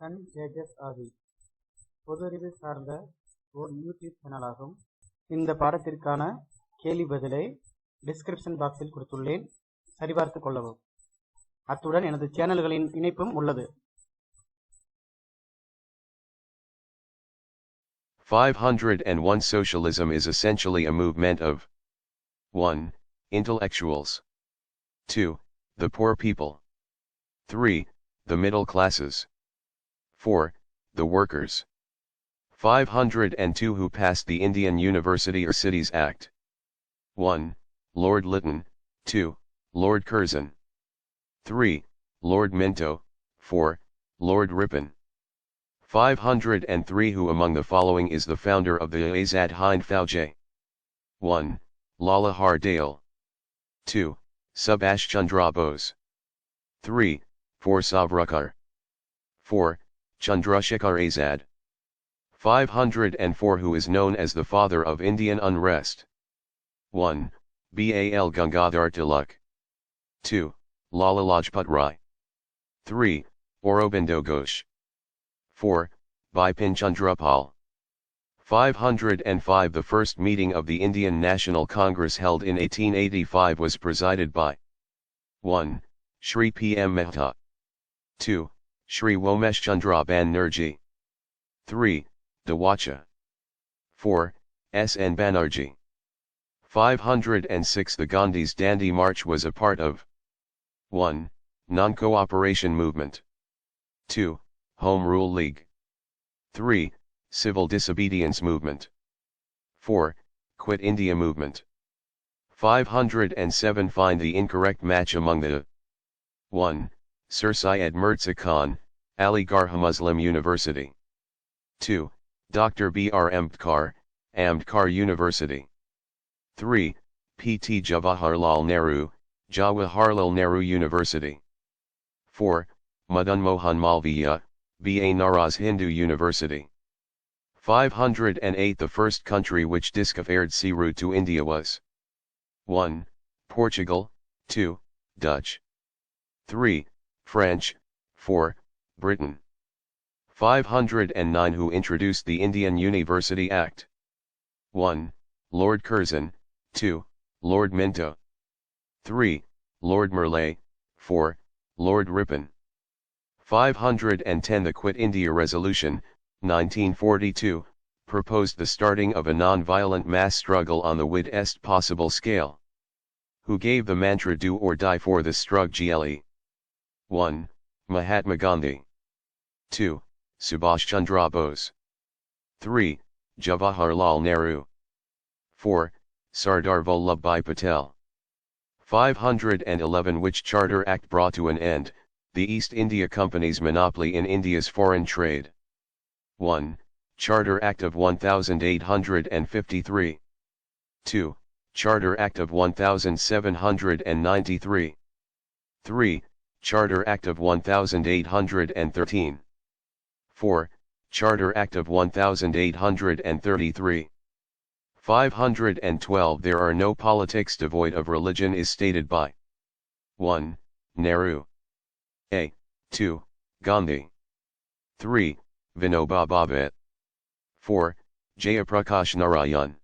Sun தேஜஸ் ஆதி பொதுஅறிவு சார்ந்த ஒரு YouTube சேனலாகும். இந்த பாடத்திற்கான கேள்வி பதிலை டிஸ்கிரிப்ஷன் பாக்ஸில் கொடுத்துள்ளேன், சரிபார்த்துக் கொள்ளவும். அத்துடன் எனது சேனல்களின் இணைப்பும் உள்ளது. 501 Socialism is essentially a movement of 1. Intellectuals, 2. The poor people, 3. The middle classes, 4. The workers. 502 Who passed the Indian University or Cities Act? 1. Lord Lytton, 2. Lord Curzon, 3. Lord Minto, 4. Lord Ripon. 503 Who among the following is the founder of the Azad Hind Fauj? 1. Lala Hardale, 2. Subhash Chandra Bose, 3. For Savarkar, 4. Chandrasekhar Azad. 504 Who is known as the father of Indian unrest? 1. Bal Gangadhar Tilak, 2. Lala Lajpat Rai, 3. Aurobindo Ghosh, 4. Bipin Chandra Pal. 505 The first meeting of the Indian National Congress held in 1885 was presided by 1. Shri P. M. Mehta, 2. Shri Womesh Chandra Banerjee, 3. Dawacha, 4. S. N. Banerjee. 506 The Gandhi's Dandi March was a part of 1. Non-cooperation movement, 2. Home Rule League, 3. Civil disobedience movement, 4. Quit India movement. 507 Find the incorrect match among the 1. Sir Syed Mirza Khan, Aligarh Muslim University, 2. Dr. B.R. Ambedkar, Ambedkar University, 3. P.T. Jawaharlal Nehru, Jawaharlal Nehru University, 4. Madan Mohan Malviya, B.A. Naraz Hindu University. 508 The first country which discovered sea route to India was 1. Portugal, 2. Dutch, 3. French, 4. Britain. 509 Who introduced the Indian University Act? 1. Lord Curzon, 2. Lord Minto, 3. Lord Merlay, 4. Lord Ripon. 510 The Quit India Resolution, 1942, proposed the starting of a non-violent mass struggle on the widest possible scale. Who gave the mantra do or die for the struggle? 1. Mahatma Gandhi, 2. Subhash Chandra Bose, 3. Jawaharlal Nehru, 4. Sardar Vallabhbhai Patel. 511 Which Charter Act brought to an end the East India Company's monopoly in India's foreign trade? 1. Charter Act of 1853, 2. Charter Act of 1793, 3. Charter Act of 1813, 4. Charter Act of 1833. 512 There are no politics devoid of religion is stated by 1. Nehru, a. 2. Gandhi, 3. Vinoba Bhave, 4. Jayaprakash Narayan.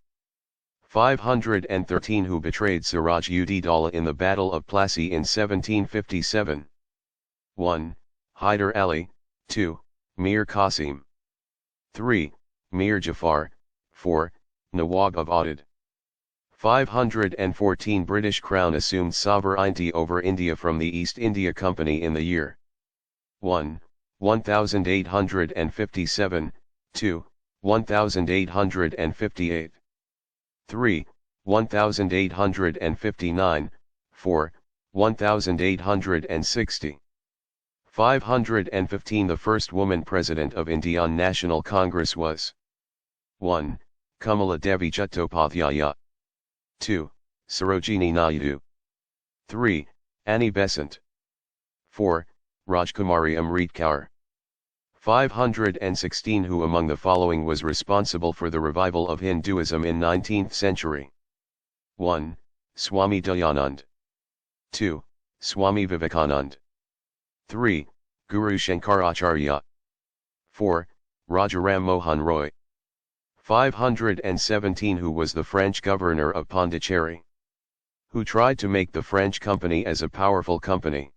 513 Who betrayed Siraj ud Daulah in the Battle of Plassey in 1757? 1. Hyder Ali, 2. Mir Qasim, 3. Mir Jafar, 4. Nawab of Oudh. 514 British Crown assumed sovereignty over India from the East India Company in the year 1. 1857, 2. 1858, 3. 1859, 4. 1860. 515 The first woman president of Indian National Congress was 1. Kamala Devi Chattopadhyaya, 2. Sarojini Naidu, 3. Annie Besant, 4. Rajkumari Amrit Kaur. 516 Who among the following was responsible for the revival of Hinduism in 19th century? 1. Swami Dayanand, 2. Swami Vivekanand, 3. Guru Shankaracharya, 4. Rajaram Mohan Roy. 517 Who was the French governor of Pondicherry? Who tried to make the French company as a powerful company?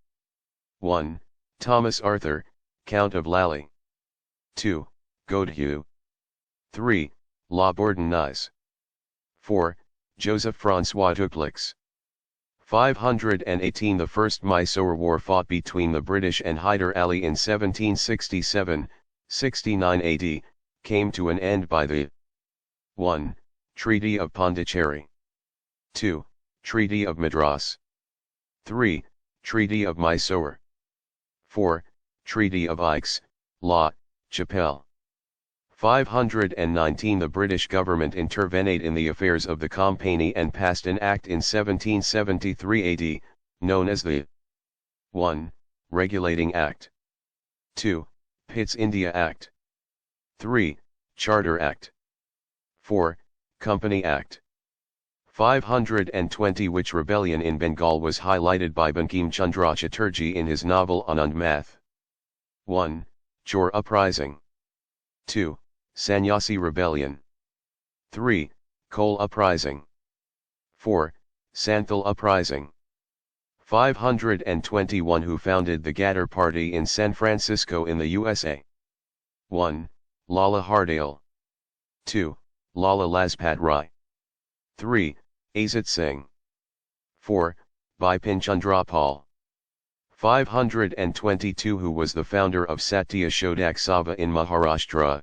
1. Thomas Arthur, Count of Lally. 2. Godehue. 3. La Bourdonnais. 4. Joseph François Dupleix. 518 The First Mysore War fought between the British and Hyder Ali in 1767-69 AD, came to an end by the 1. Treaty of Pondicherry. 2. Treaty of Madras. 3. Treaty of Mysore. 4. Treaty of Aix, La Chapelle. 519 The British government intervened in the affairs of the Company and passed an act in 1773 AD, known as the 1. Regulating Act. 2. Pitt's India Act. 3. Charter Act. 4. Company Act. 520 Which rebellion in Bengal was highlighted by Bankim Chandra Chatterjee in his novel Anand Math? 1. Chor Uprising. 2. Sannyasi Rebellion. 3. Coal Uprising. 4. Santhal Uprising. 521 Who founded the Ghadar Party in San Francisco in the USA? 1. Lala Hardale. 2. Lala Lajpat Rai. 3. Azat Singh. 4. Bipin Chandra Pal. 522 Who was the founder of Satya Shodak Sabha in Maharashtra?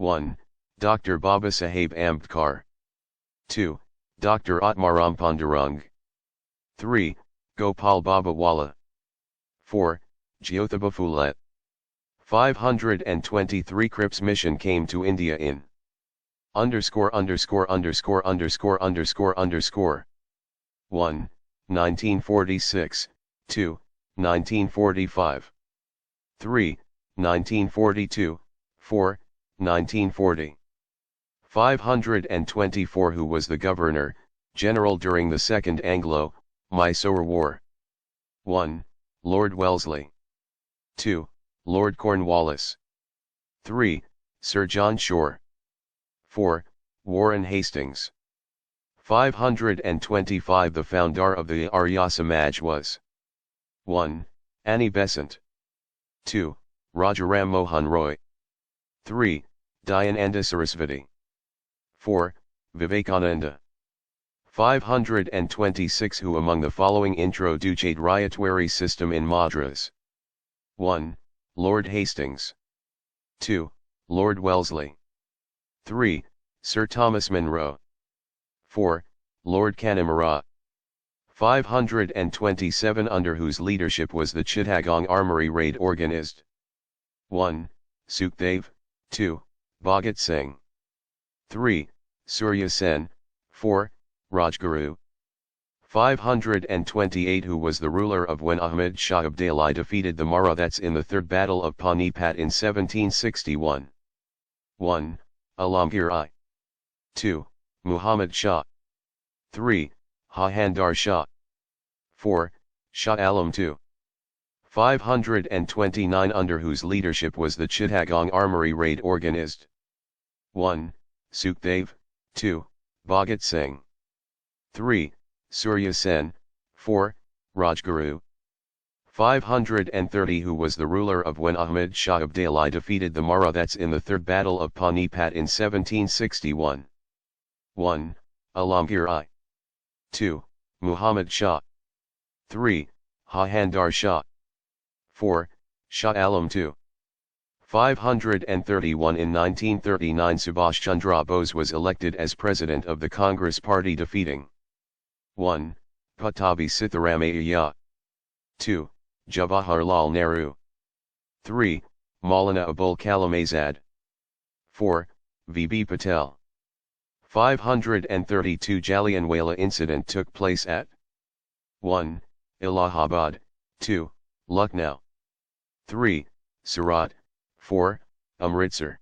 1. Dr. Babasaheb Ambedkar. 2. Dr. Atmaram Pandurang. 3. Gopal Baba Wala. 4. Jyotiba Phule. 523 Cripps mission came to India in __________. 1. 1946, 2. 1945. 3. 1942, 4. 1940. 524 Who was the governor, general during the Second Anglo-Mysore War? 1. Lord Wellesley. 2. Lord Cornwallis. 3. Sir John Shore. 4. Warren Hastings. 525 The founder of the Arya Samaj was 1. Annie Besant. 2. Rajaram Mohan Roy. 3. Dayananda Sarasvati. 4. Vivekananda. 526 Who among the following introduced Ryotwary system in Madras? 1. Lord Hastings. 2. Lord Wellesley. 3. Sir Thomas Munro. 4. Lord Kanimura. 527 Under whose leadership was the Chittagong Armory raid organized? 1. Sukhdev. 2. Bhagat Singh. 3. Surya Sen. 4. Rajguru. 528 Who was the ruler of when Ahmad Shah Abdali defeated the Marathas in the Third Battle of Panipat in 1761? 1. Alamgir I. 2. Muhammad Shah. 3. Jahandar Shah. 4. Shah Alam II. 529 Under whose leadership was the Chittagong Armory raid organized? 1. Sukhdev. 2. Bhagat Singh. 3. Surya Sen. 4. Rajguru. 530 Who was the ruler of when Ahmad Shah Abdali defeated the Marathas in the Third Battle of Panipat in 1761? 1. Alamgir I. 2. Muhammad Shah. 3. Jahandar Shah. 4. Shah Alam II. 531 In 1939 Subhash Chandra Bose was elected as president of the Congress Party defeating 1. Pattabhi Sitaramayya. 2. Jawaharlal Nehru. 3. Maulana Abul Kalam Azad. 4. V.B. Patel. 532 Jallianwala incident took place at 1. Allahabad. 2. Lucknow. 3. Surat. 4. Amritsar.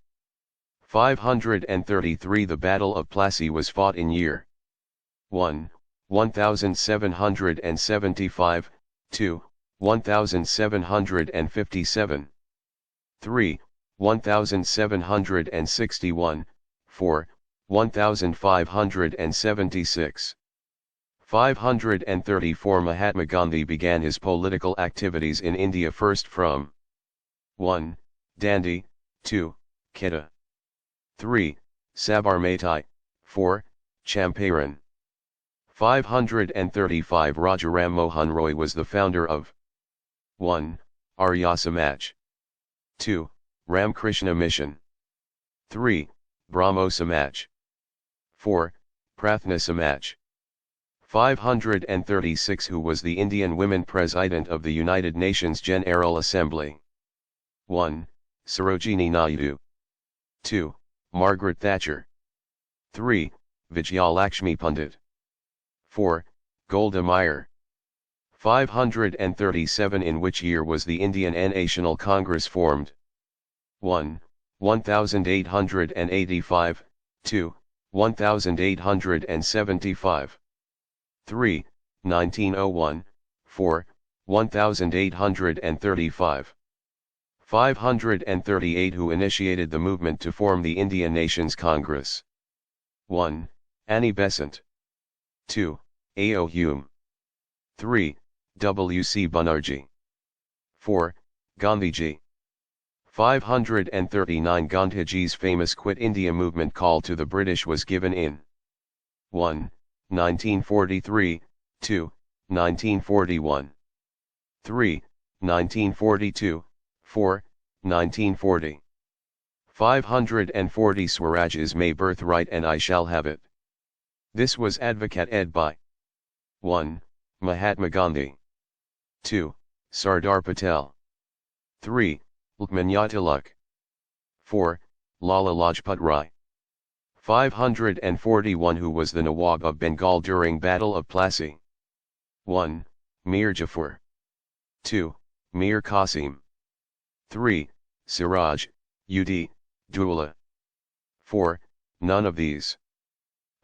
533 The Battle of Plassey was fought in year 1. 1775, 2. 1757. 3. 1761, 4, 1576. 534 Mahatma Gandhi began his political activities in India first from 1. Dandi, 2. Kheda, 3. Sabarmati, 4. Champaran. 535 Rajaram Mohan Roy was the founder of 1. Arya Samaj, 2. Ramkrishna Mission, 3. Brahmo Samaj, 4. Prathna Samaj. 536 Who was the Indian Women President of the United Nations General Assembly? 1. Sarojini Naidu, 2. Margaret Thatcher, 3. Vijayalakshmi Pandit, 4. Golda Meir. 537 In which year was the Indian National Congress formed? 1. 1885, 2. 1875, 3. 1901, 4. 1835. 538 Who initiated the movement to form the Indian Nations Congress? 1. Annie Besant, 2. A.O. Hume, 3. W.C. Banerjee, 4. Gandhiji. 539 Gandhiji's famous Quit India movement call to the British was given in 1. 1943, 2. 1941, 3. 1942, 4. 1940. 540 Swaraj is my birthright and I shall have it. This was advocated by 1. Mahatma Gandhi, 2. Sardar Patel, 3. Lokmanya Tilak, 4. Lala Lajpat Rai. 541 Who was the Nawab of Bengal during Battle of Plassey? 1. Mir Jafar, 2. Mir Qasim, 3. Siraj, ud. Dula, 4. None of these.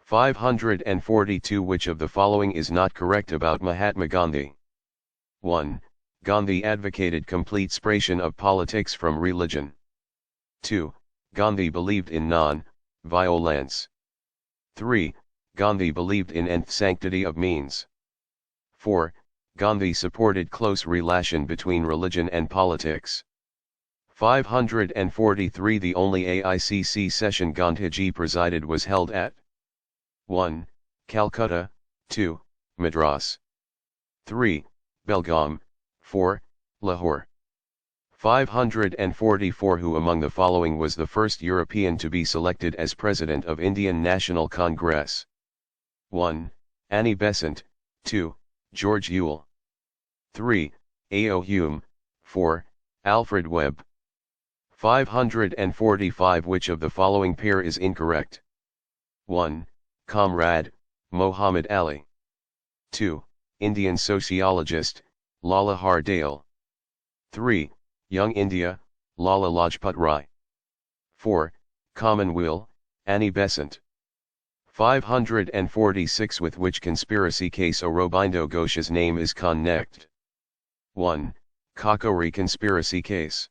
542 Which of the following is not correct about Mahatma Gandhi? 1. Gandhi advocated complete separation of politics from religion. 2. Gandhi believed in non-violence. 3. Gandhi believed in nth sanctity of means. 4. Gandhi supported close relation between religion and politics. 543 The only AICC session Gandhiji presided was held at 1. Calcutta, 2. Madras, 3. Belgaum, 4. Lahore. 544 Who among the following was the first European to be selected as President of Indian National Congress? 1. Annie Besant, 2. George Ewell, 3. A.O. Hume, 4. Alfred Webb. 545 Which of the following pair is incorrect? 1. Comrade, Muhammad Ali, 2. Indian sociologist, Lala Hardale, 3. Young India, Lala Lajpat Rai, 4. Commonweal, Annie Besant. 546 With which conspiracy case Aurobindo Ghosh's name is connected? 1. Kakori conspiracy case,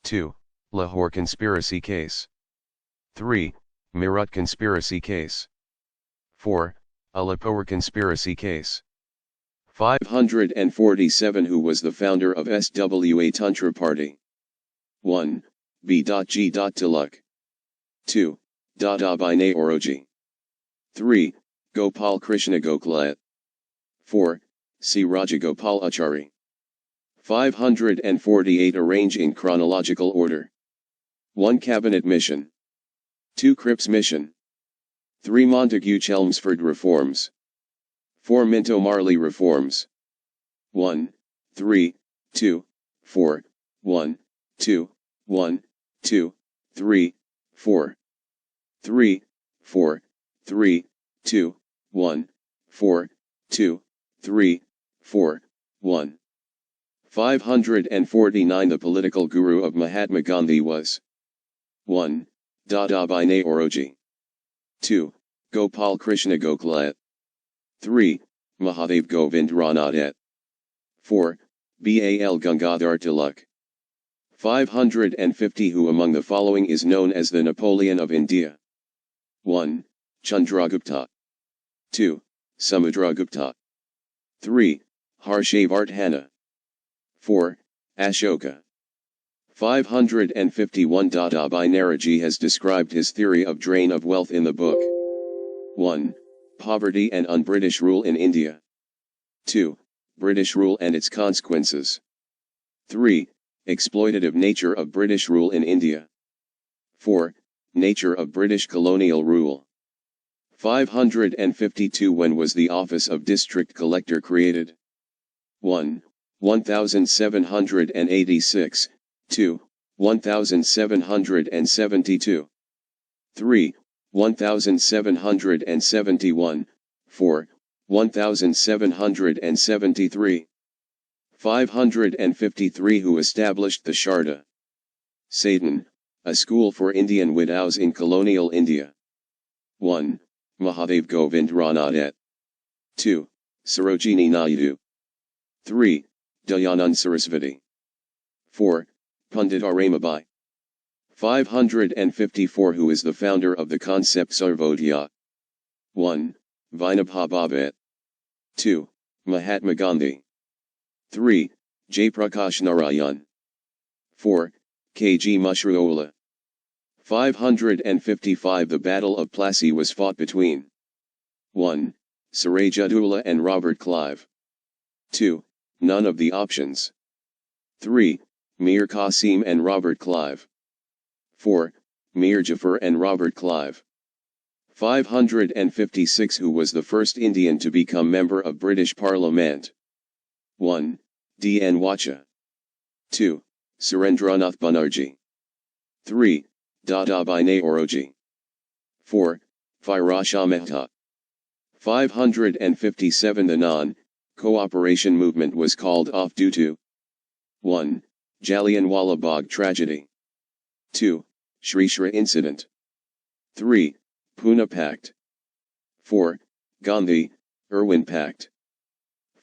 2. Lahore conspiracy case, 3. Meerut conspiracy case, 4. Alipore conspiracy case. 547 Who was the founder of SWA Tantra Party? 1. B. G. Tilak, 2. Dadabhai Naoroji, 3. Gopal Krishna Gokhale, 4. C. Rajagopalachari. 548 Arrange in chronological order. 1. Cabinet Mission, 2. Cripps Mission, 3. Montague Chelmsford Reforms, 4. Minto Marley Reforms. 1, 3, 2, 4, 1, 2, 1, 2, 3, 4, 3, 4, 3, 2, 1, 4, 2, 3, 4, 1. 549 The political guru of Mahatma Gandhi was 1. Dadabhai Naoroji, 2. Gopal Krishna Gokhale, 3. Mahadev Govind Ranade, 4. Bal Gangadhar Tilak, 550 Who among the following is known as the Napoleon of India? 1. Chandragupta. 2. Samudragupta. 3. Harshavardhana. 4. Ashoka. 551. Abhay Naraji has described his theory of drain of wealth in the book. 1. Poverty and un-British rule in India. 2. British rule and its consequences. 3. Exploitative nature of British rule in India. 4. Nature of British colonial rule. 552 When was the office of District Collector created? 1. 1786, 2. 1772. 3. 1771, 4. 1773. 553 Who established the Sharda? Satan, a school for Indian widows in colonial India. 1. Mahadev Govind Ranade. 2. Sarojini Naidu. 3. Dayanand Sarasvati. 4. Pandit Ramabai. 554 Who is the founder of the concept Sarvodaya? 1. Vinabha Bhavat. 2. Mahatma Gandhi. 3. Jayaprakash Narayan. 4. K.G. Mushrola. 555 The Battle of Plassey was fought between 1. Sirajuddaula and Robert Clive. 2. None of the options. 3. Mir Qasim and Robert Clive. 4. Mir Jafar and Robert Clive. 556 Who was the first Indian to become member of British Parliament? 1. D.N. Wacha. 2. Surendranath Banerjee. 3. Dadabhai Naoroji. 4. Firoz Shah Mehta. 557 The non-cooperation movement was called off due to 1. Jallianwala Bagh tragedy. 2. Sri Shri incident. 3. Pune Pact. 4. Gandhi, Irwin Pact.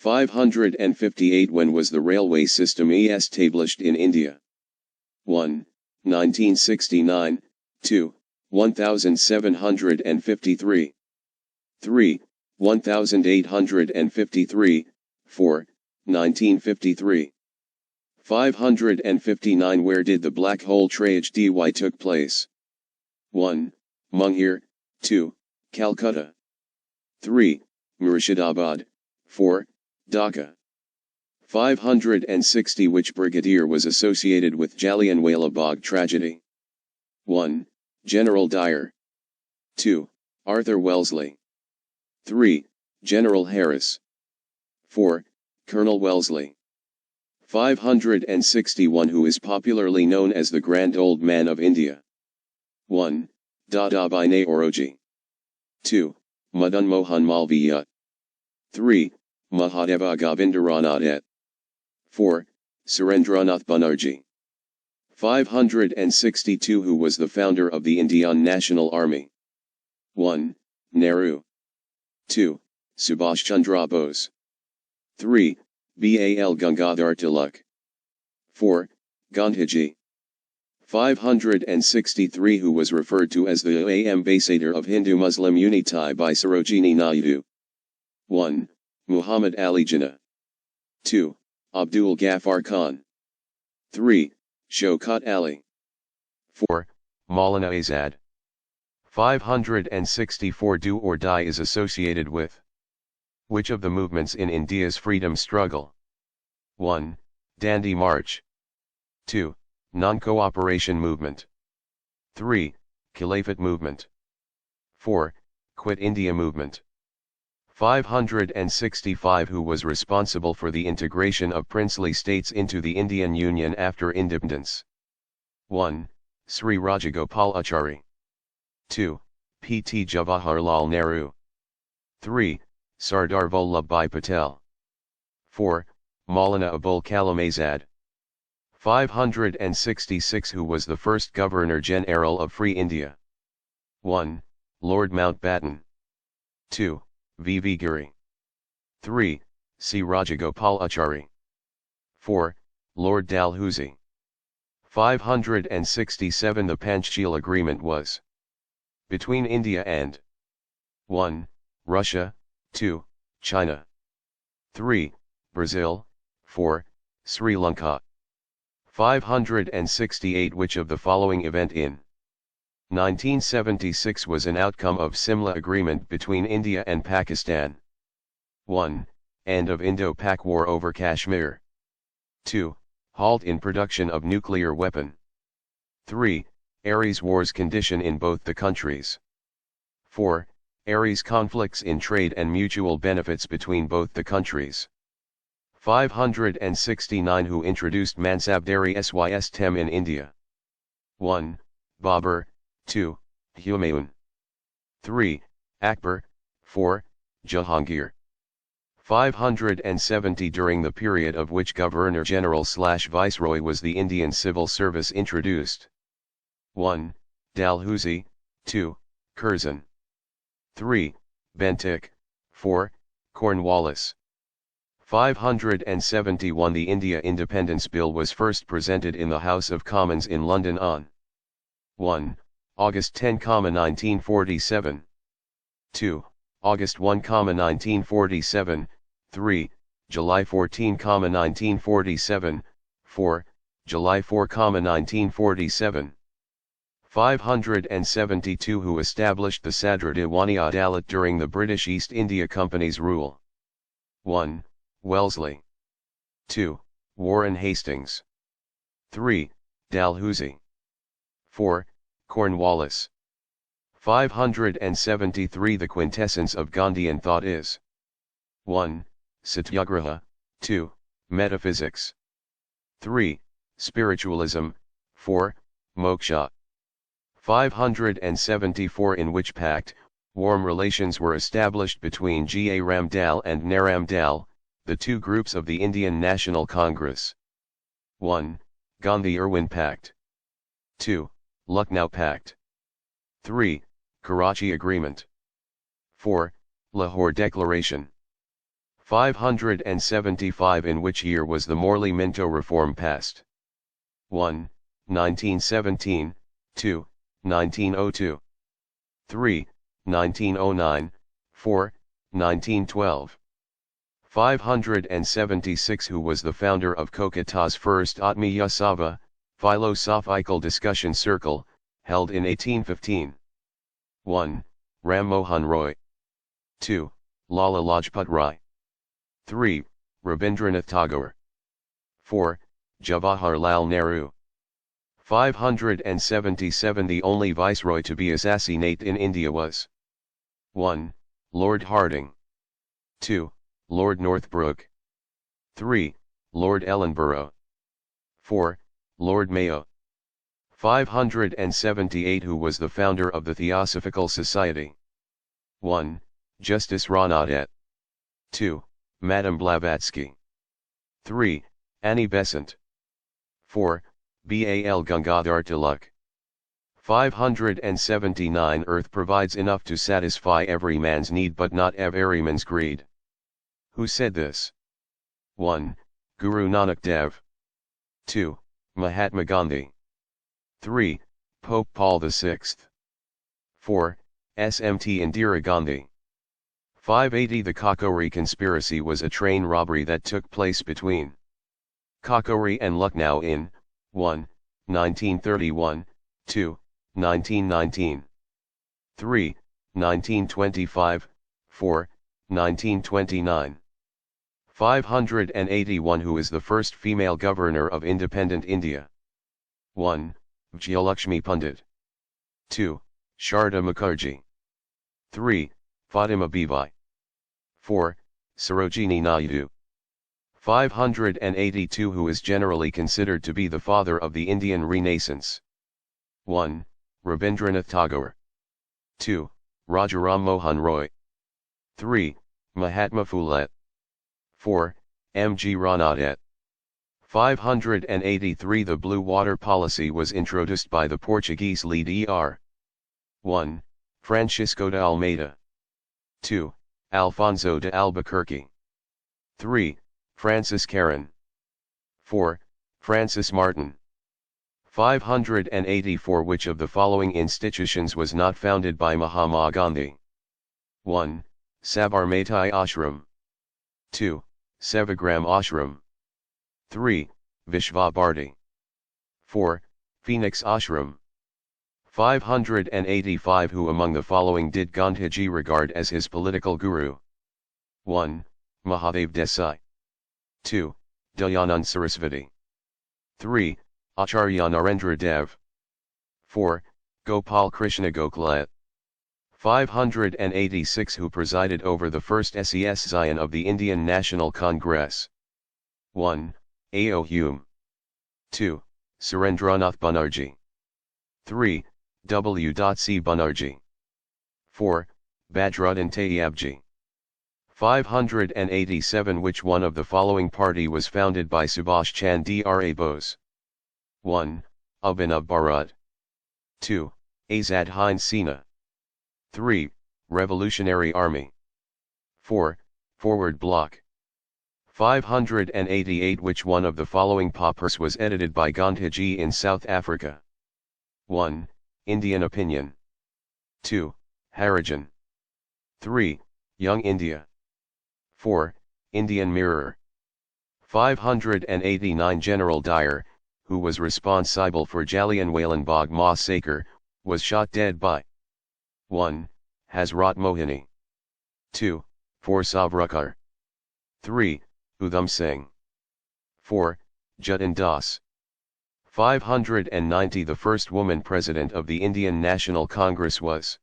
558 When was the railway system established in India? 1. 1969, 2. 1753. 3. 1853, 4. 1953. 559 Where did the Black Hole tragedy took place? 1. Mungir, 2. Calcutta. 3. Murshidabad, 4. Dhaka. 560 Which brigadier was associated with Jallianwala Bagh tragedy? 1. General Dyer. 2. Arthur Wellesley. 3. General Harris. 4. Colonel Wellesley. 561 Who is popularly known as the Grand Old Man of India? 1. Dadabhai Naoroji. 2. Madan Mohan Malviya. 3. Mahadeva Govindaranade. 4. Surendranath Banerjee. 562 Who was the founder of the Indian National Army? 1. Nehru. 2. Subhash Chandra Bose. 3. Bal Gangadhar Tilak. 4. Gandhiji. 563 Who was referred to as the ambassador of Hindu-Muslim unity by Sarojini Naidu? 1. Muhammad Ali Jinnah. 2. Abdul Ghaffar Khan. 3. Shaukat Ali. 4. Maulana Azad. 564 Do or die is associated with which of the movements in India's freedom struggle? 1. Dandi March. 2. Non-cooperation movement. 3. Caliphate movement. 4. Quit India movement. 565 Who was responsible for the integration of princely states into the Indian Union after independence? 1. Sri Rajagopalachari. 2. P.T. Jawaharlal Nehru. 3. Sardar Vallabhbhai Patel. 4. Maulana Abul Kalam Azad. 566 Who was the first Governor-General of Free India? 1. Lord Mountbatten. 2. V.V. Giri. 3. C. Rajagopalachari. 4. Lord Dalhousie. 567 The Panchsheel Agreement was between India and 1. Russia, 2. China, 3. Brazil, 4. Sri Lanka. 568 Which of the following event in 1976 was an outcome of Simla Agreement between India and Pakistan? 1. End of Indo-Pak War over Kashmir. 2. Halt in production of nuclear weapon. 3. Aries Wars condition in both the countries. 4. Aries conflicts in trade and mutual benefits between both the countries. 569 Who introduced Mansabdari System in India? 1. Babur, 2. Humayun. 3. Akbar, 4. Jahangir. 570 During the period of which Governor-General/Viceroy was the Indian Civil Service introduced? 1. Dalhousie, 2. Curzon. 3. Bentinck, 4. Cornwallis. 571 The India Independence Bill was first presented in the House of Commons in London on 1. August 10, 1947. 2. August 1, 1947, 3. July 14, 1947, 4. July 4, 1947. 572 Who established the Sadra Diwani Adalat during the British East India Company's rule? 1. Wellesley. 2. Warren Hastings. 3. Dalhousie. 4. Cornwallis. 573 The quintessence of Gandhian thought is 1. Satyagraha, 2. Metaphysics. 3. Spiritualism, 4. Moksha. 574 In which pact, warm relations were established between G. A. Ramdal and Naram Dal, the two groups of the Indian National Congress? 1. Gandhi-Irwin Pact. 2. Lucknow Pact. 3. Karachi Agreement. 4. Lahore Declaration. 575 In which year was the Morley-Minto Reform passed? 1. 1917, 2. 1902. 3. 1909, 4. 1912. 576 Who was the founder of Kolkata's first Atmiya Sabha, philosophical discussion circle, held in 1815? 1. Ram Mohan Roy. 2. Lala Lajpat Rai. 3. Rabindranath Tagore. 4. Jawaharlal Nehru. 577 The only viceroy to be assassinated in India was 1. Lord Hardinge. 2. Lord Northbrook. 3. Lord Ellenborough. 4. Lord Mayo. 578 Who was the founder of the Theosophical Society? 1. Justice Ranade. 2. Madame Blavatsky. 3. Annie Besant. 4. Bal Gangadhar Tilak. 579 Earth provides enough to satisfy every man's need but not every man's greed. Who said this? 1. Guru Nanak Dev. 2. Mahatma Gandhi. 3. Pope Paul VI. 4. SMT Indira Gandhi. 580 The Kakori conspiracy was a train robbery that took place between Kakori and Lucknow in 1. 1931, 2. 1919. 3. 1925, 4. 1929. 581 Who is the first female governor of independent India? 1. Vijayalakshmi Pandit. 2. Sharda Mukherjee. 3. Fatima Bibi. 4. Sarojini Naidu. 582 Who is generally considered to be the father of the Indian Renaissance? 1. Rabindranath Tagore. 2. Rajaram Mohan Roy. 3. Mahatma Phule. 4. M. G. Ranade. 583 The Blue Water Policy was introduced by the Portuguese leader. 1. Francisco de Almeida. 2. Alfonso de Albuquerque. 3. Francis Caron. 4. Francis Martin. 584 Which of the following institutions was not founded by Mahatma Gandhi? 1. Sabarmati Ashram. 2. Sevagram Ashram. 3. Vishva Bharati. 4. Phoenix Ashram. 585 Who among the following did Gandhiji regard as his political guru? 1. Mahadev Desai. 2. Dayanand Sarasvati. 3. Acharya Narendra Dev. 4. Gopal Krishna Gokhale. 586 Who presided over the first SES Zion of the Indian National Congress? 1. A.O. Hume. 2. Surendranath Banerjee. 3. W.C. Banerjee. 4. Badruddin Tayyabji. 587 Which one of the following party was founded by Subhash Chandra Bose? 1. Abhinav Bharat. 2. Azad Hind Sena. 3. Revolutionary Army. 4. Forward Bloc. 588 Which one of the following papers was edited by Gandhiji in South Africa? 1. Indian Opinion. 2. Harijan. 3. Young India. 4. Indian Mirror. 589 General Dyer, who was responsible for Jallianwala Bagh massacre, was shot dead by 1. Hazrat Mohini. 2. For Savarkar. 3. Udham Singh. 4. Jatin Das. 590 The first woman president of the Indian National Congress was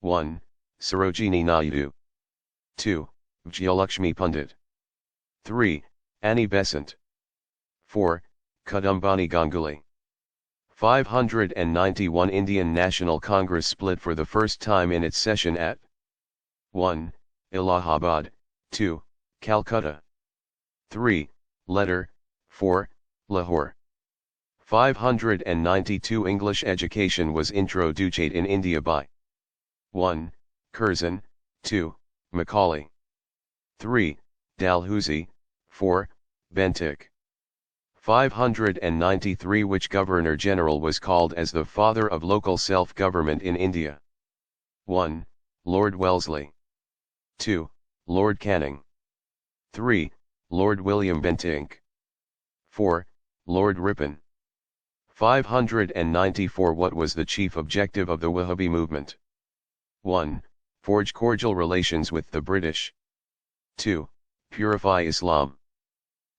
1. Sarojini Naidu. 2. Vijayalakshmi Pandit. 3. Annie Besant. 4. Kudumbani Ganguly. 591 Indian National Congress split for the first time in its session at 1. Allahabad. 2. Calcutta. 3. Letter. 4. Lahore. 592 English education was introduced in India by 1. Curzon. 2. Macaulay. 3. Dalhousie. 4. Bentinck. 593 Which Governor-General was called as the father of local self-government in India? 1. Lord Wellesley. 2. Lord Canning. 3. Lord William Bentinck. 4. Lord Ripon. 594 What was the chief objective of the Wahhabi movement? 1. Forge cordial relations with the British. 2. Purify Islam.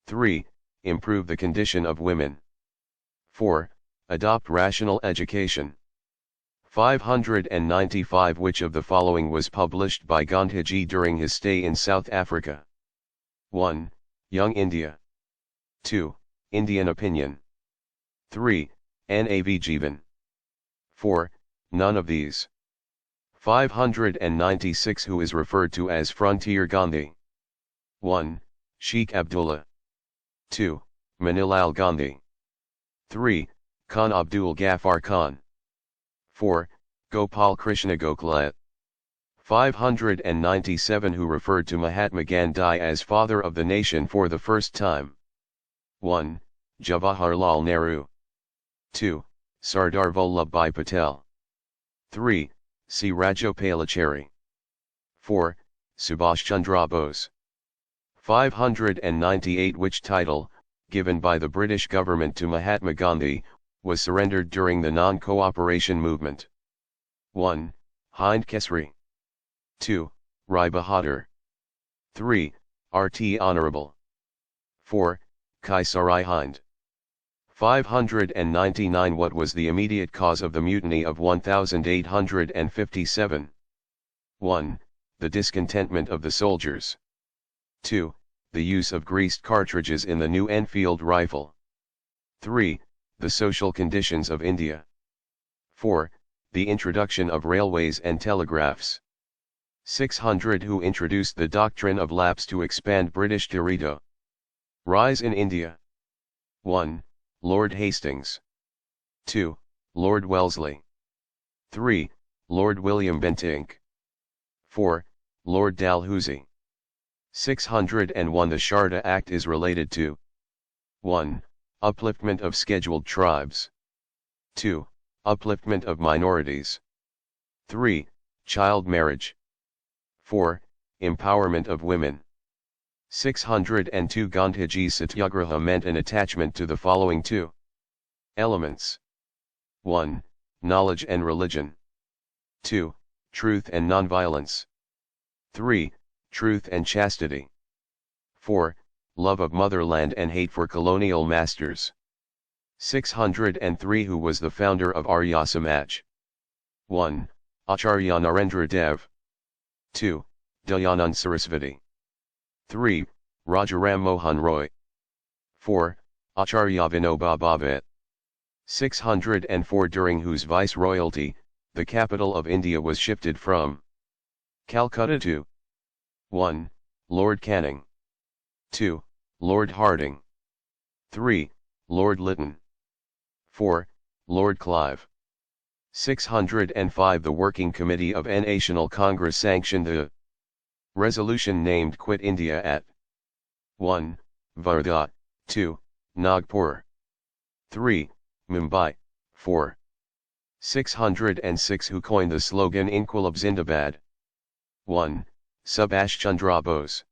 3. Improve the condition of women. 4. Adopt rational education. 595 Which of the following was published by Gandhiji during his stay in South Africa? 1. Young India. 2. Indian Opinion. 3. Nav-Jivan. 4. None of these. 596 Who is referred to as Frontier Gandhi? 1. Sheikh Abdullah. 2. Manilal Gandhi. 3. Khan Abdul Ghaffar Khan. 4. Gopal Krishna Gokhale. 597 Who referred to Mahatma Gandhi as father of the nation for the first time? 1. Jawaharlal Nehru. 2. Sardar Vallabhbhai Patel. 3. C. Rajagopalachari. 4. Subhash Chandra Bose. 598 Which title, given by the British government to Mahatma Gandhi, was surrendered during the non-cooperation movement? 1. Hind Kesari. 2. Rai Bahadur. 3. RT Honorable. 4. Kaisari Hind. 599 What was the immediate cause of the mutiny of 1857? 1. The discontentment of the soldiers. 2. The use of greased cartridges in the new Enfield rifle. 3. The social conditions of India. 4. The introduction of railways and telegraphs. 600 Who introduced the doctrine of lapse to expand British territory? Rise in India. 1. Lord Hastings. 2. Lord Wellesley. 3. Lord William Bentinck. 4. Lord Dalhousie. 601 The Sharda Act is related to 1. Upliftment of scheduled tribes. 2. Upliftment of minorities. 3. Child marriage. 4. Empowerment of women. 602 Gandhiji's Satyagraha meant an attachment to the following two elements. 1. Knowledge and religion. 2. Truth and nonviolence. 3. Truth and chastity. 4. Love of motherland and hate for colonial masters. 603 Who was the founder of Arya Samaj? 1. Acharya Narendra Dev. 2. Dayanand Sarasvati. 3. Rajaram Mohan Roy. 4. Acharya Vinoba Bhave. 604 During whose viceroyalty, the capital of India was shifted from Calcutta to 1. Lord Canning. 2. Lord Harding. 3. Lord Lytton. 4. Lord Clive. 605 The Working Committee of National Congress sanctioned the resolution named Quit India at 1. Vardha. 2. Nagpur. 3. Mumbai. 4. 606 Who coined the slogan Inquilab Zindabad? 1. Subhash Chandra Bose.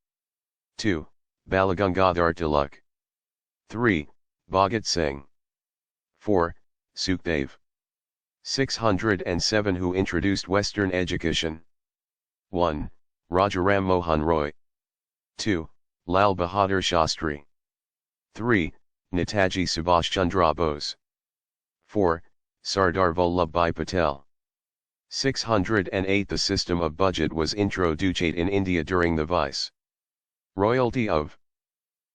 2. Balagangadhar Tilak. 3. Bhagat Singh. 4. Sukhdev. 607 Who introduced Western education? 1. Rajaram Mohan Roy. 2. Lal Bahadur Shastri. 3. Netaji Subhash Chandra Bose. 4. Sardar Vallabhbhai Patel. 608 The system of budget was introduced in India during the vice-royalty of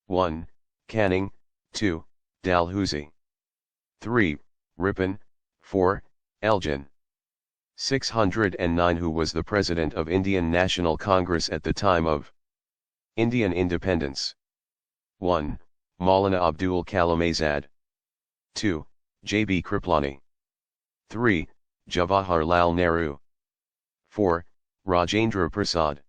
1. Canning. 2. Dalhousie. 3. Ripon. 4. Elgin. 609 Who was the President of Indian National Congress at the time of Indian independence? 1. Maulana Abdul Kalam Azad. 2. J.B. Kripalani. 3. Jawaharlal Nehru. 4. Rajendra Prasad.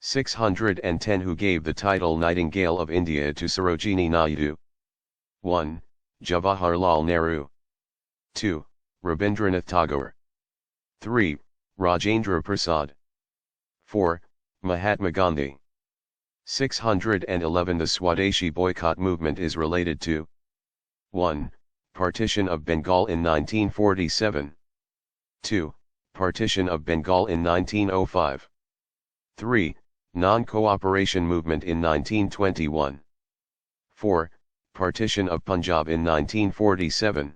610 Who gave the title Nightingale of India to Sarojini Naidu? 1. Jawaharlal Nehru. 2. Rabindranath Tagore. 3. Rajendra Prasad. 4. Mahatma Gandhi. 611 The Swadeshi boycott movement is related to 1. Partition of Bengal in 1947. 2. Partition of Bengal in 1905. 3. Non-cooperation movement in 1921. 4. Partition of Punjab in 1947.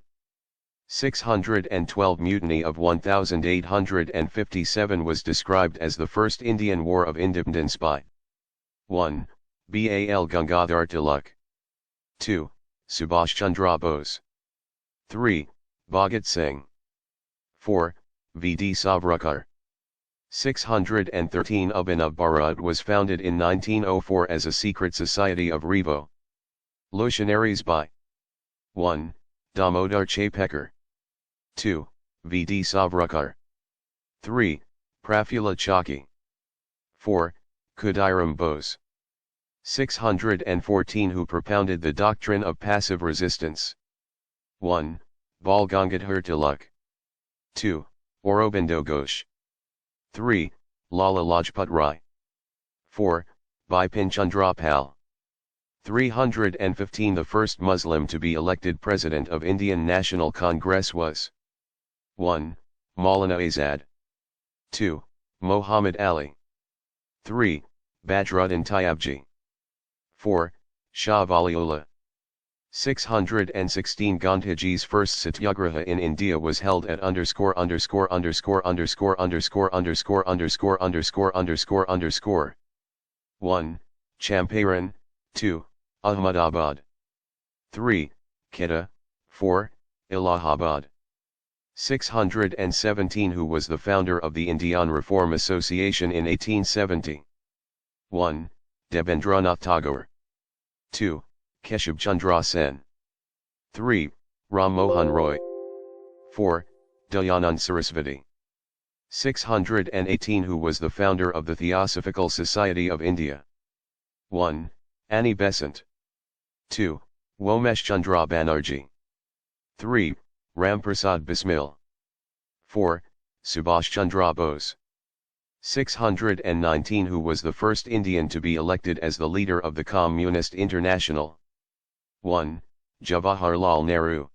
612 Mutiny of 1857 was described as the first Indian War of Independence by 1. Bal Gangadhar Tilak. 2. Subhash Chandra Bose. 3. Bhagat Singh. 4. V.D. Savarkar. 613 Abhinav Bharat was founded in 1904 as a secret society of revolutionaries by 1. Damodar Chapekar. 2. V.D. Savarkar. 3. Prafula Chaki. 4. Khudiram Bose. 614 Who propounded the doctrine of passive resistance? 1. Bal Gangadhar Tilak. 2. Aurobindo Ghosh. 3. Lala Lajpat Rai. 4. Bipin Chandra Pal. 315 The first Muslim to be elected President of Indian National Congress was 1. Maulana Azad. 2. Muhammad Ali. 3. Badruddin Tayabji. 4. Shah Waliullah. 616 Gandhiji's first Satyagraha in India was held at ________________________ 1. Champaran. 2. Ahmedabad. 3. Quetta. 4. Allahabad. 617 Who was the founder of the Indian Reform Association in 1870? 1. Debendranath Tagore. 2. Keshab Chandra Sen. 3. Ram Mohan Roy. 4. Dayanand Sarasvati. 618 Who was the founder of the Theosophical Society of India? 1. Annie Besant. 2. Womesh Chandra Banerjee. 3. Ramprasad Bismil. 4. Subhash Chandra Bose. 619 Who was the first Indian to be elected as the leader of the Communist International? 1. Jawaharlal Nehru.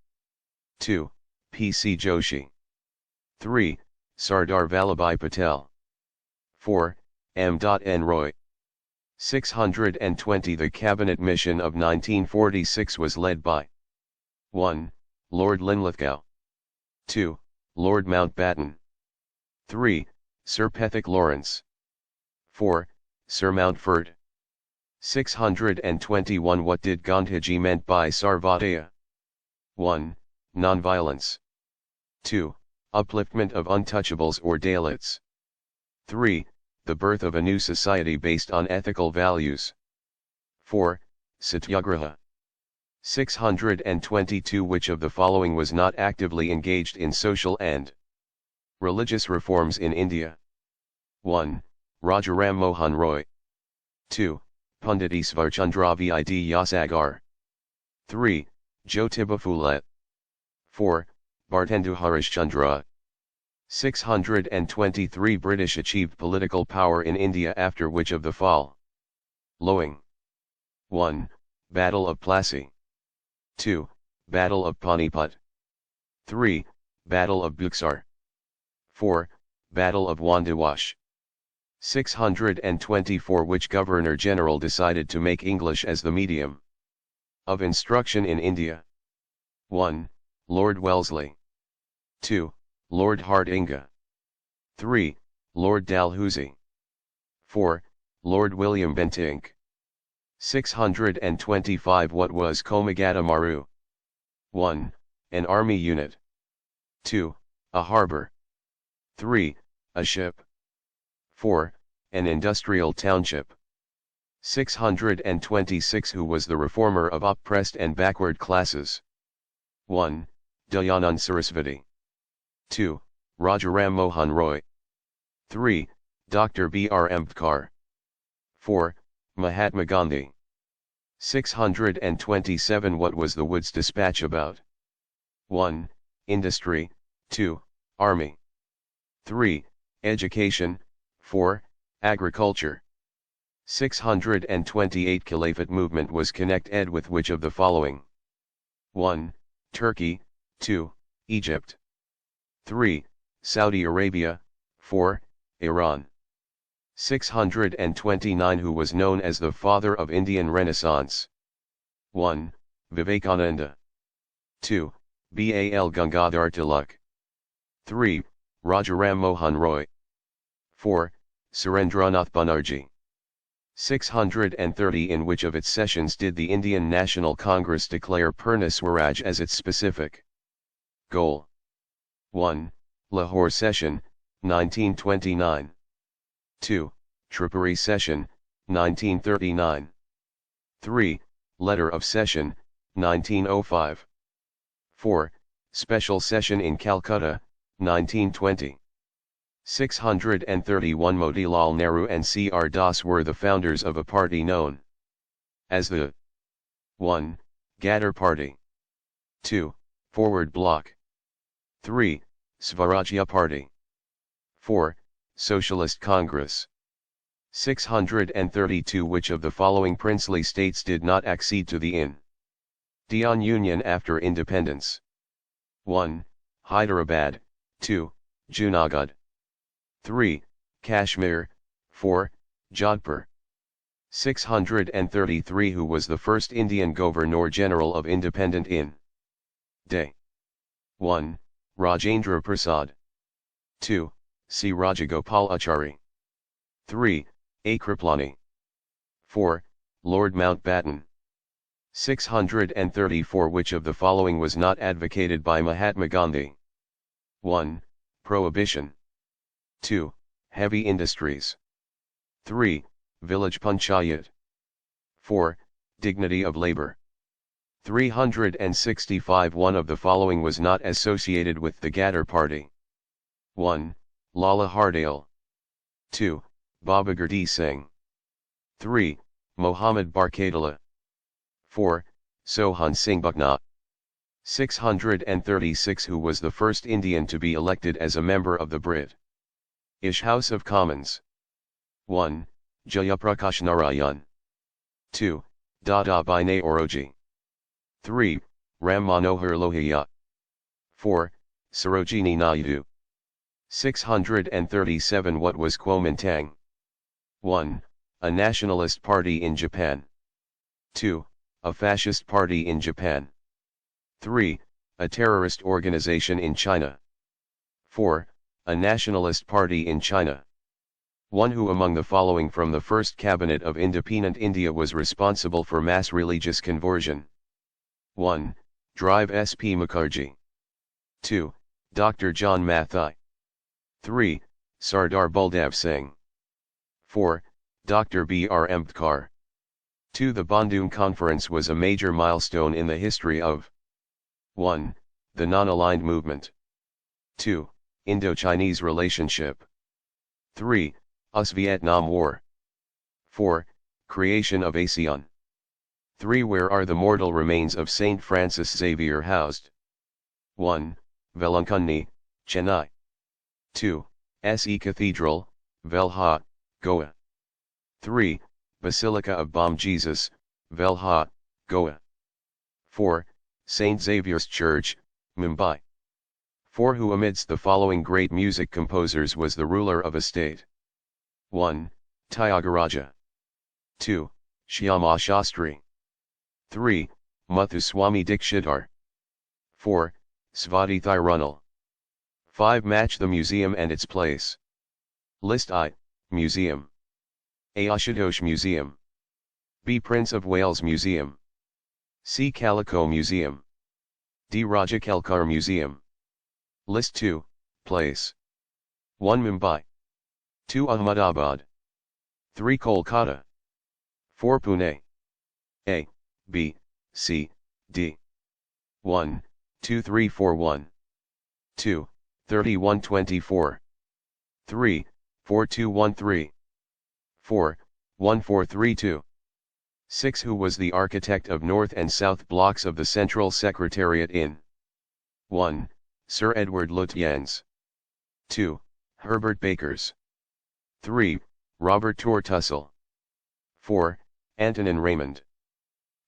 2. P.C. Joshi. 3. Sardar Vallabhbhai Patel. 4. M. N. Roy. 620 The cabinet mission of 1946 was led by 1. Lord Linlithgow. 2. Lord Mountbatten. 3. Sir Pethick Lawrence. 4. Sir Mountford. 621 What did Gandhiji meant by Sarvodaya? 1. Nonviolence. 2. Upliftment of untouchables or Dalits. 3. The birth of a new society based on ethical values. 4. Satyagraha. 622 Which of the following was not actively engaged in social and religious reforms in India? 1. Rajaram Mohan Roy. 2. Pandit Isvar Chandra Vidyasagar. 3. Jyotiba Phule. 4. Bhartendu Harishchandra. 623 British achieved political power in India after which of the following? 1. Battle of Plassey. 2. Battle of Panipat. 3. Battle of Buxar. 4. Battle of Wandiwash. 624 Which Governor-General decided to make English as the medium of instruction in India? 1. Lord Wellesley. 2. Lord Hardinge. 3. Lord Dalhousie. 4. Lord William Bentinck. 625 What was Komagata Maru? 1. An army unit. 2. A harbour. 3. A ship. 4. An industrial township. 626 Who was the reformer of oppressed and backward classes? 1. Dayanand Sarasvati. 2. Rajaram Mohan Roy. 3. Dr. B.R. Ambedkar. 4. Mahatma Gandhi. 627 What was the Woods Dispatch about? 1. Industry. 2. Army. 3. Education. 4. Agriculture. 628 Caliphate movement was connected with which of the following? 1. Turkey. 2. Egypt. 3. Saudi Arabia. 4. Iran. 629 Who was known as the father of Indian Renaissance? 1. Vivekananda. 2. Bal Gangadhar Tilak. 3. Rajaram Mohan Roy. 4. Surendranath Banerjee. 630 In which of its sessions did the Indian National Congress declare Purna Swaraj as its specific goal? 1. Lahore Session, 1929. 2. Tripuri Session, 1939. 3. Letter of Session, 1905. 4. Special Session in Calcutta, 1920. 631 Motilal Nehru and C.R. Das were the founders of a party known as the 1. Gadar Party. 2. Forward Bloc. 3. Swarajya Party. 4. Socialist Congress. 632 Which of the following princely states did not accede to the Indian Union after independence? 1. Hyderabad. 2. Junagadh. 3. Kashmir. 4. Jodhpur. 633 Who was the first Indian Governor-General of independent India? 1. Rajendra Prasad. 2. C. Rajagopalachari. 3. A. Kriplani. 4. Lord Mountbatten. 634 Which of the following was not advocated by Mahatma Gandhi? 1. Prohibition. 2. Heavy industries. 3. Village panchayat. 4. Dignity of labor. 365 One of the following was not associated with the Gadar Party. 1. Lala Hardale. 2. Baba Gurdeep Singh. 3. Mohammad Barkatullah. 4. Sohan Singh Bucknott. 636 Who was the first Indian to be elected as a member of the British House of Commons? 1. Jayaprakash Narayan. 2. Dadabhai Naoroji. 3. Ram Manohar Lohia. 4. Sarojini Naidu. 637 What was Kuomintang? 1. A nationalist party in Japan. 2. A fascist party in Japan. 3. A terrorist organization in China. 4. A nationalist party in China. 1. Who among the following from the first cabinet of independent India was responsible for mass religious conversion? 1. Drive S. P. Mukherjee. 2. Dr. John Mathai. 3. Sardar Baldev Singh. 4. Dr. B. R. Ambedkar. 2. The Bandung Conference was a major milestone in the history of 1. The non-aligned movement. 2. Indo-Chinese relationship. 3. US-Vietnam War. 4. Creation of ASEAN. 3. Where are the mortal remains of Saint Francis Xavier housed? 1. Velankanni, Chennai. 2. Se Cathedral, Velha, Goa. 3. Basilica of Bom Jesus, Velha, Goa. 4. St. Xavier's Church, Mumbai. 4. Who amidst the following great music composers was the ruler of a state? 1. Tyagaraja. 2. Shyama Shastri. 3. Muthuswami Dikshitar. 4. Svati Thirunal. 5. Match the museum and its place. List I. Museum. A. Ashutosh Museum. B. Prince of Wales Museum. C. Calico Museum. D. Raja Kalkar Museum. List 2. Place. 1. Mumbai. 2. Ahmedabad. 3. Kolkata. 4. Pune. A, B, C, D. 1, 2, 3, 4, 1. 2, 31, 24. 3, 4, 2, 1, 3. 4, 1, 4, 3, 2. 6. Who was the architect of North and South blocks of the Central Secretariat in 1. Sir Edward Lutyens. 2. Herbert Bakers. 3. Robert Tortussel. 4. Antonin Raymond.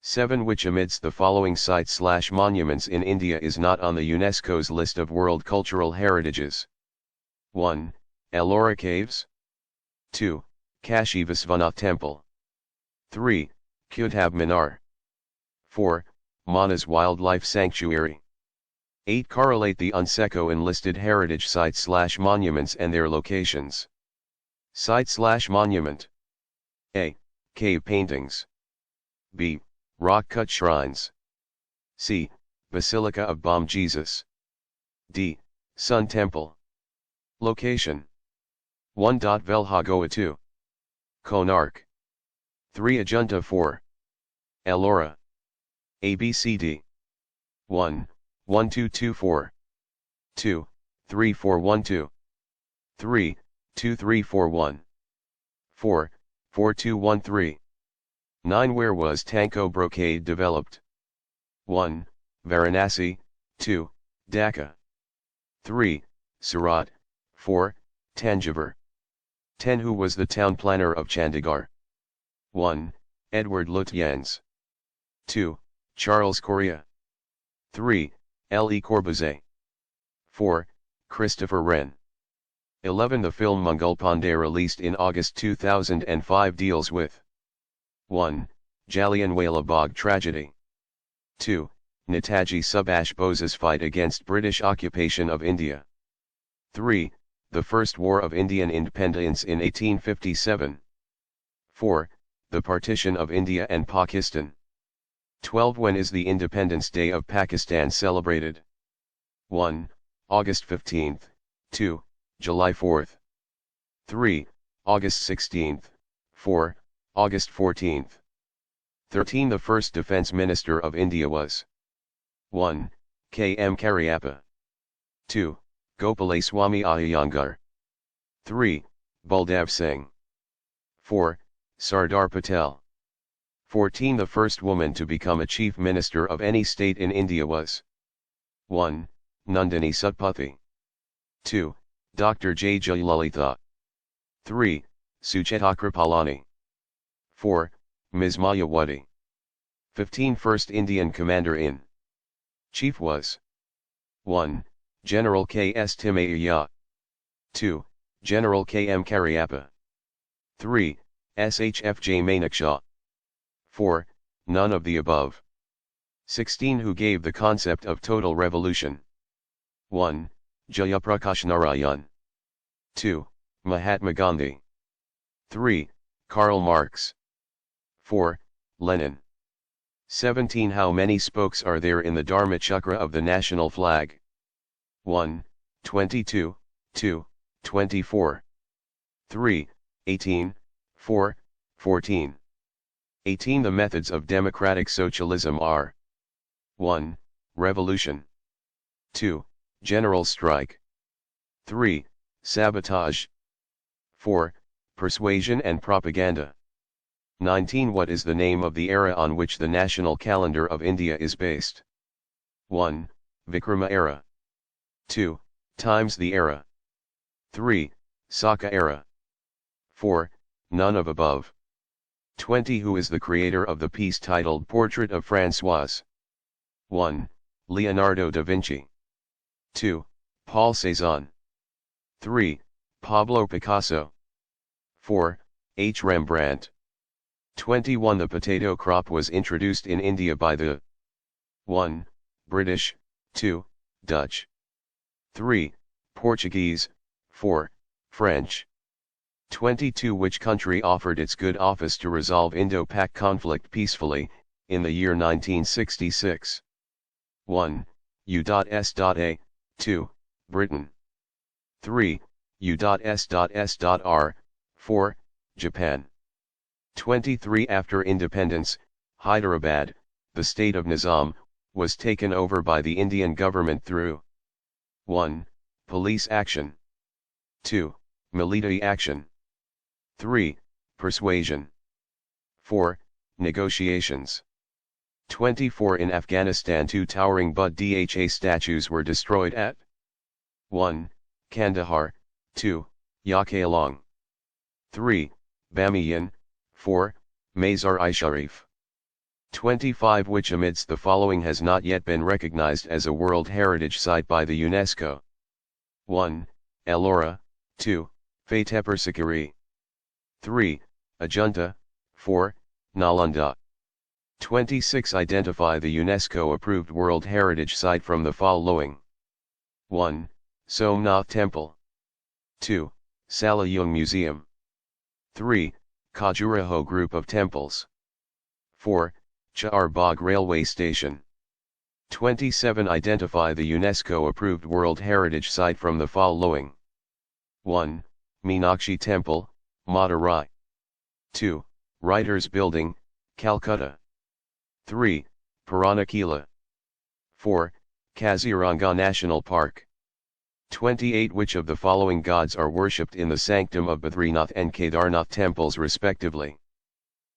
7. Which amidst the following sites/monuments in India is not on the UNESCO's list of World Cultural Heritages? 1. Ellora Caves. 2. Kashi Visvanath Temple. 3. Qutb Minar. 4. Manas Wildlife Sanctuary. 8. Correlate the UNESCO enlisted heritage sites/monuments and their locations. Site/monument. A. Cave paintings. B. Rock-cut shrines. C. Basilica of Bom Jesus. D. Sun Temple. Location. 1. Velha Goa. 2. Konark. 3. Ajunta. 4. Ellora. ABCD. 1. 1 2 2 4. 2. 3 4 1 2. 3. 2 3 4 1. 4. 4 2 1 3. 9. Where was Tanko brocade developed? 1. Varanasi. 2. Dhaka. 3. Surat. 4. Tanjavur. 10. Who was the town planner of Chandigarh? 1. Edward Lutyens. 2. Charles Correa. 3. Le Corbusier. 4. Christopher Wren. 11. The film Mangal Pandey released in August 2005 deals with 1. Jallianwala Bagh tragedy. 2. Netaji Subhash Bose's fight against British occupation of India. 3. The First War of Indian Independence in 1857. 4. The partition of India and Pakistan. 12. When is the Independence Day of Pakistan celebrated? 1. August 15th. 2. July 4th. 3. August 16th. 4. August 14th. 13. The first Defence Minister of India was 1. K. M. Cariappa. 2. Gopalaswamy Iyengar. 3. Baldev Singh. 4. Sardar Patel. 14. The first woman to become a Chief Minister of any state in India was 1. Nandini Satpathy. 2. Dr. J. Jayalalitha. 3. Sucheta Kripalani. 4. Ms. Mayawati. 15. First Indian Commander-in-Chief was 1. General K.S. Timaiya. 2. General K.M. Cariappa. 3. SHFJ Manekshaw. 4. None of the above. 16. Who gave the concept of total revolution? 1. Jayaprakash Narayan. 2. Mahatma Gandhi. 3. Karl Marx. 4. Lenin. 17. How many spokes are there in the Dharma Chakra of the national flag? 1. 22, 2, 24. 3. 18, 4, 14. 18. The methods of democratic socialism are 1. Revolution. 2. General strike. 3. Sabotage. 4. Persuasion and propaganda. 19. What is the name of the era on which the national calendar of India is based? 1. Vikrama era. 2. Times the era. 3. Saka era. 4. None of above. 20. Who is the creator of the piece titled Portrait of Françoise? 1. Leonardo da Vinci. 2. Paul Cézanne. 3. Pablo Picasso. 4. H. Rembrandt. 21. The potato crop was introduced in India by the 1. British, 2. Dutch. 3. Portuguese, 4. French. 22. Which country offered its good office to resolve Indo-Pak conflict peacefully, in the year 1966? 1. U.S.A. 2. Britain. 3. U.S.S.R. 4. Japan. 23. After independence, Hyderabad, the state of Nizam, was taken over by the Indian government through 1. Police action. 2. Military action. 3. Persuasion. 4. Negotiations. 24. In Afghanistan, 2 towering Buddha statues were destroyed at 1. Kandahar, 2. Yakalong. 3. Bamiyan, 4. Mazar-i-Sharif. 25. Which amidst the following has not yet been recognized as a World Heritage Site by the UNESCO? 1. Ellora, 2. Fatehpur 3. Ajunta, 4. Nalanda. 26. Identify the UNESCO-approved World Heritage Site from the following. 1. Somnath Temple. 2. Salayung Museum. 3. Khajuraho Group of Temples. 4. Char Bagh Railway Station. 27. Identify the UNESCO-approved World Heritage Site from the following. 1. Meenakshi Temple, Madurai. 2. Writers Building, Calcutta. 3. Puranakila. 4. Kaziranga National Park. 28. Which of the following gods are worshipped in the sanctum of Badrinath and Kedarnath temples respectively?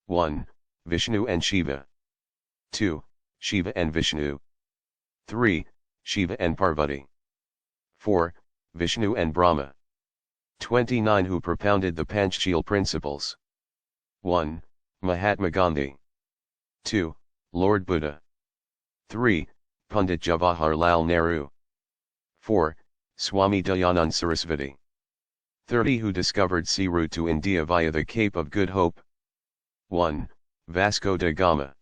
1. Vishnu and Shiva. 2. Shiva and Vishnu. 3. Shiva and Parvati. 4. Vishnu and Brahma. 29. Who propounded the Panchsheel principles? 1. Mahatma Gandhi. 2. Lord Buddha. 3. Pandit Jawaharlal Nehru. 4. Swami Dayanand Sarasvati. 30. Who discovered sea route to India via the Cape of Good Hope? 1. Vasco da Gama.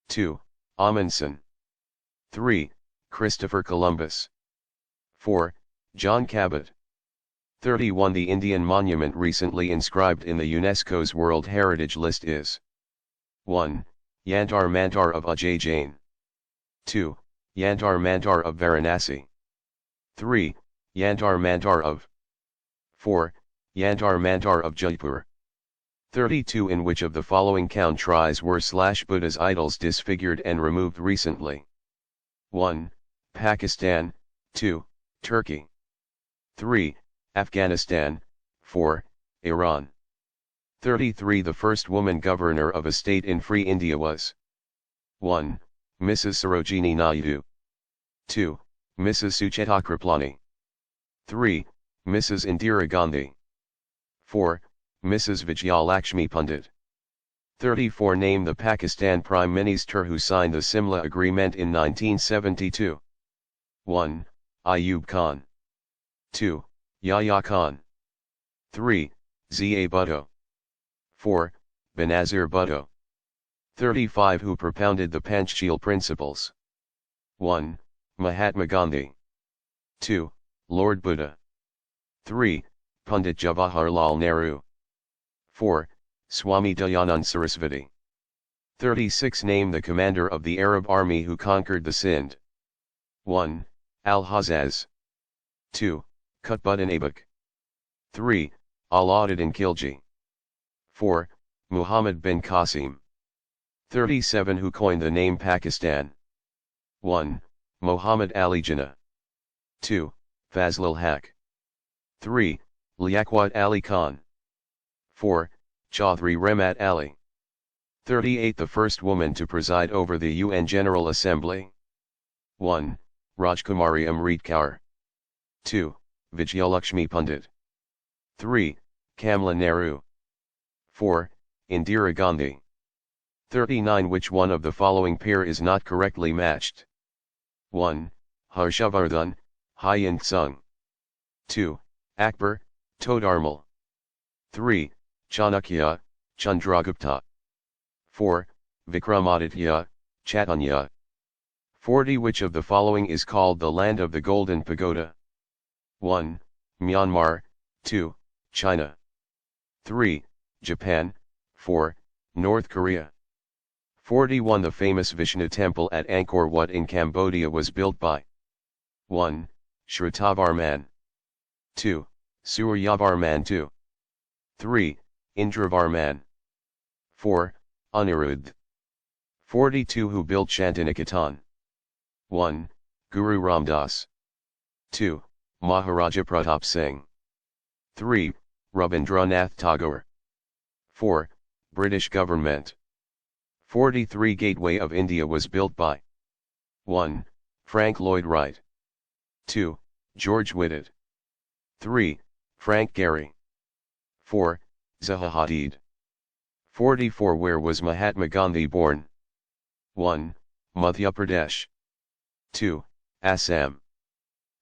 2. Amundsen. 3. Christopher Columbus. 4. John Cabot. 31. The Indian monument recently inscribed in the UNESCO's World Heritage List is 1. Yantar Mantar of Ajay Jain. 2. Yantar Mantar of Varanasi. 3. Yantar Mantar of 4. Yantar Mantar of Jaipur. 32. In which of the following countries were Buddha's idols disfigured and removed recently? 1. Pakistan. 2. Turkey. 3. Afghanistan. 4. Iran. 33. The first woman governor of a state in Free India was 1. Mrs. Sarojini Naidu. 2. Mrs. Sucheta Kriplani. 3. Mrs. Indira Gandhi. 4. Mrs. Vijayalakshmi Pandit. 34. Name the Pakistan Prime Minister who signed the Simla Agreement in 1972. 1. Ayub Khan. 2. Yahya Khan. 3. Zia Bhutto. 4. Benazir Bhutto. 35. Who propounded the Panchsheel principles? 1. Mahatma Gandhi. 2. Lord Buddha. 3. Pandit Jawaharlal Nehru. 4. Swami Dayanand Sarasvati. 36. Name the commander of the Arab army who conquered the Sindh. 1. Al-Hazaz. 2. Qutbuddin Aibak. 3. Alauddin Khilji. 4. Muhammad bin Qasim. 37. Who coined the name Pakistan? 1. Muhammad Ali Jinnah. 2. Fazlul Haq. 3. Liaquat Ali Khan. 4. Chaudhry Remat Ali. 38. The first woman to preside over the UN General Assembly. 1. Rajkumari Amrit Kaur. 2. Vijayalakshmi Pandit. 3. Kamla Nehru. 4. Indira Gandhi. 39. Which one of the following pair is not correctly matched? 1. Harshavardhan, Hyant Sung. 2. Akbar, Todarmal. 3. Chanakya, Chandragupta. 4. Vikramaditya, Chatanya. 40. Which of the following is called the land of the Golden Pagoda? 1. Myanmar. 2. China. 3. Japan. 4. North Korea. 41. The famous Vishnu temple at Angkor Wat in Cambodia was built by 1. Shritavarman. 2. Suryavarman II. 3. Indravarman. 4. Anirudh. 42. Who built Shantiniketan? 1. Guru Ramdas. 2. Maharaja Pratap Singh. 3. Rabindranath Tagore. 4. British government. 43. Gateway of India was built by 1. Frank Lloyd Wright. 2. George Whitted. 3. Frank Gehry. 4. Zaha Hadid. 44. Where was Mahatma Gandhi born? 1. Madhya Pradesh. 2. Assam.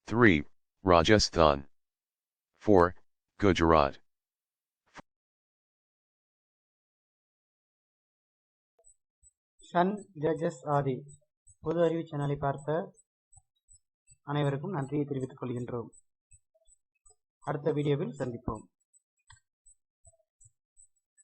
3. Rajasthan. 4. Gujarat. Sun Judges Adi பொது அறிவு சேனலை பார்த்த அனைவருக்கும் நன்றியை தெரிவித்துக் கொள்கின்றோம். அடுத்த வீடியோவில் சந்திப்போம்.